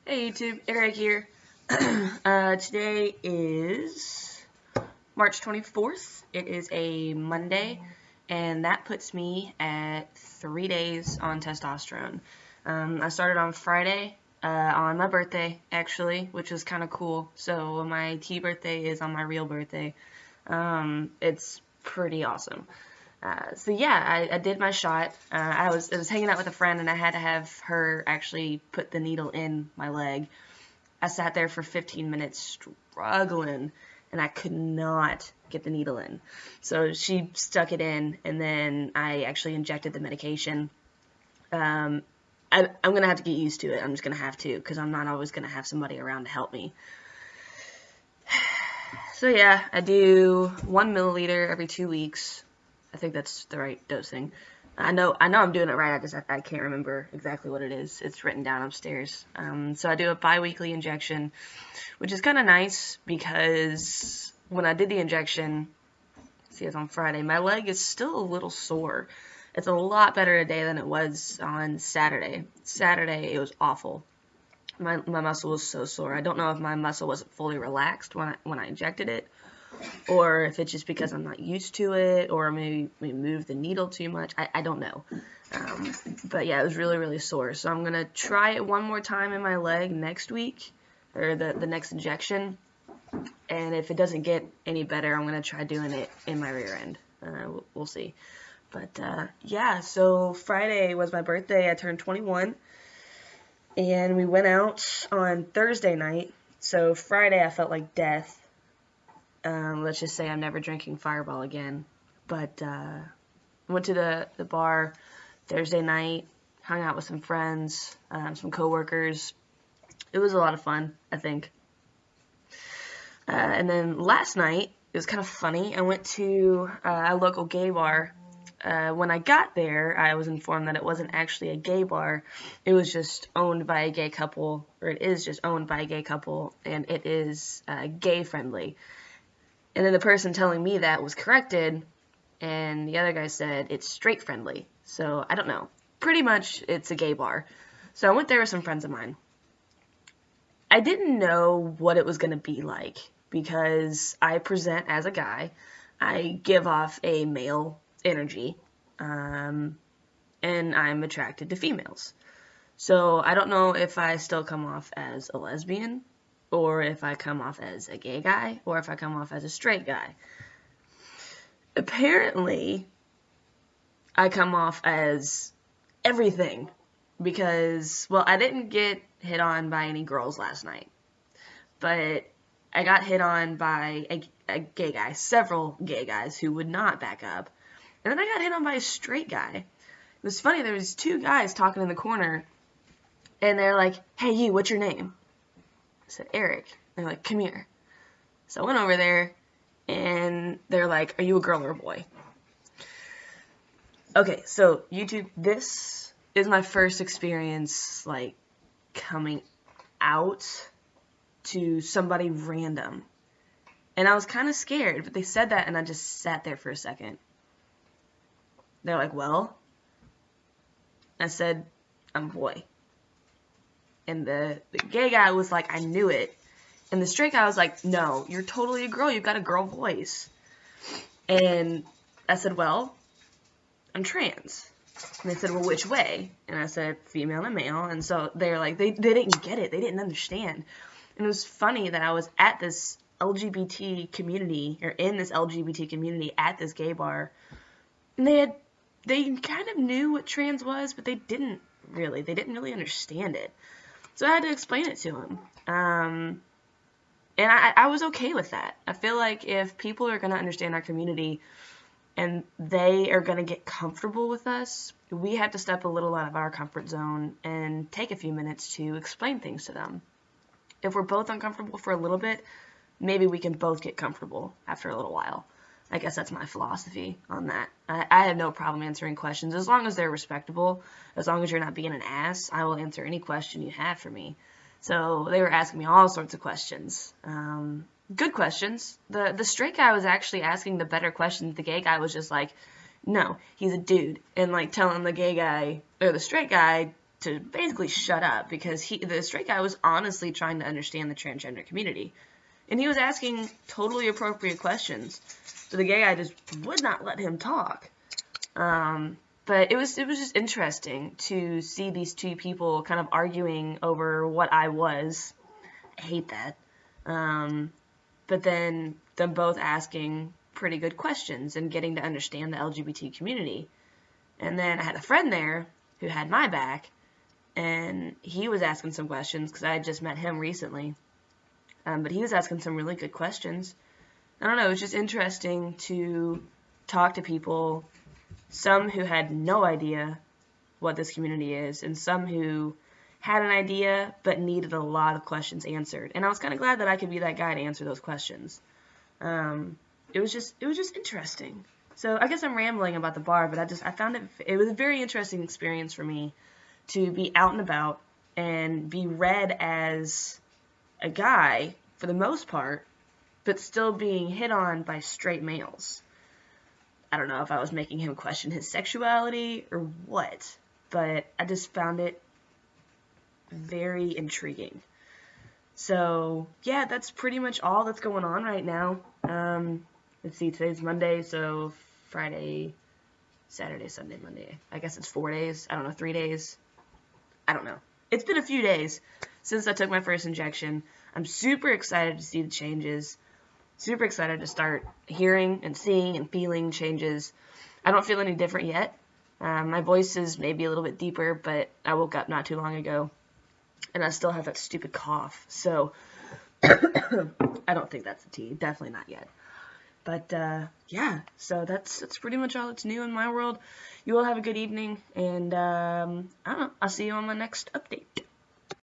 Hey YouTube, Eric here. Today is March 24th. It is a Monday, and that puts me at 3 days on testosterone. I started on Friday, on my birthday, actually, which was kind of cool. So my T birthday is on my real birthday. It's pretty awesome. So yeah, I did my shot. I was hanging out with a friend, and I had to have her actually put the needle in my leg. I sat there for 15 minutes struggling, and I could not get the needle in. So she stuck it in, and then I actually injected the medication. I'm gonna have to get used to it. I'm just gonna have to, because I'm not always gonna have somebody around to help me. So yeah, I do 1 milliliter every 2 weeks. I think that's the right dosing. I know I'm doing it right. I can't remember exactly what it is. It's written down upstairs. So I do a bi-weekly injection, which is kind of nice because when I did the injection, see, it's on Friday, my leg is still a little sore. It's a lot better today than it was on Saturday. Saturday, it was awful. My muscle was so sore. I don't know if my muscle wasn't fully relaxed when I injected it, or if it's just because I'm not used to it, or maybe we moved the needle too much. I don't know. But yeah, it was really, really sore. So I'm going to try it one more time in my leg next week, or the next injection. And if it doesn't get any better, I'm going to try doing it in my rear end. We'll see. But yeah, so Friday was my birthday. I turned 21. And we went out on Thursday night. So Friday I felt like death. Let's just say I'm never drinking Fireball again. But went to the bar Thursday night, hung out with some friends, some coworkers. It was a lot of fun, I think. And then last night, it was kind of funny. I went to a local gay bar. When I got there, I was informed that it wasn't actually a gay bar. It was just owned by a gay couple, or it is just owned by a gay couple, and it is gay friendly. And then the person telling me that was corrected, and the other guy said it's straight friendly. So I don't know. Pretty much it's a gay bar. So I went there with some friends of mine. I didn't know what it was going to be like because I present as a guy. I give off a male energy, and I'm attracted to females. So I don't know if I still come off as a lesbian, or if I come off as a gay guy, or if I come off as a straight guy. Apparently, I come off as everything because, well, I didn't get hit on by any girls last night, but I got hit on by a gay guy, several gay guys who would not back up, and then I got hit on by a straight guy. It was funny, there was two guys talking in the corner, and they're like, "Hey, you, what's your name?" I said, "Eric." They're like, "Come here." So I went over there, and they're like, "Are you a girl or a boy?" Okay, so YouTube, this is my first experience, like, coming out to somebody random. And I was kind of scared, but they said that, and I just sat there for a second. They're like, "Well?" I said, "I'm a boy." And the gay guy was like, "I knew it." And the straight guy was like, "No, you're totally a girl. You've got a girl voice." And I said, "Well, I'm trans." And they said, "Well, which way?" And I said, "Female and male." And so they're like, they didn't get it. They didn't understand. And it was funny that I was at this LGBT community, or in this LGBT community at this gay bar, and they kind of knew what trans was, but they didn't really understand it. So I had to explain it to them. And I was okay with that. I feel like if people are going to understand our community and they are going to get comfortable with us, we have to step a little out of our comfort zone and take a few minutes to explain things to them. If we're both uncomfortable for a little bit, maybe we can both get comfortable after a little while. I guess that's my philosophy on that. I have no problem answering questions as long as they're respectable. As long as you're not being an ass, I will answer any question you have for me. So they were asking me all sorts of questions. Good questions. The straight guy was actually asking the better questions. The gay guy was just like, "No, he's a dude," and like telling the gay guy, or the straight guy, to basically shut up, because the straight guy was honestly trying to understand the transgender community. And he was asking totally appropriate questions. So the gay guy just would not let him talk. But it was just interesting to see these two people kind of arguing over what I was. I hate that. But then them both asking pretty good questions and getting to understand the LGBT community. And then I had a friend there who had my back, and he was asking some questions because I had just met him recently. But he was asking some really good questions. I don't know, it was just interesting to talk to people, some who had no idea what this community is, and some who had an idea but needed a lot of questions answered. And I was kind of glad that I could be that guy to answer those questions. It was just interesting. So I guess I'm rambling about the bar, but I found it was a very interesting experience for me to be out and about and be read as a guy for the most part, but still being hit on by straight males. I don't know if I was making him question his sexuality or what, but I just found it very intriguing. So, yeah, that's pretty much all that's going on right now. Let's see, today's Monday, so Friday, Saturday, Sunday, Monday. I guess it's 4 days. I don't know, 3 days. I don't know. It's been a few days since I took my first injection. I'm super excited to see the changes. Super excited to start hearing and seeing and feeling changes. I don't feel any different yet. My voice is maybe a little bit deeper, but I woke up not too long ago, and I still have that stupid cough. So I don't think that's the tea. Definitely not yet. But yeah, so that's pretty much all that's new in my world. You all have a good evening, and I don't know. I'll see you on my next update.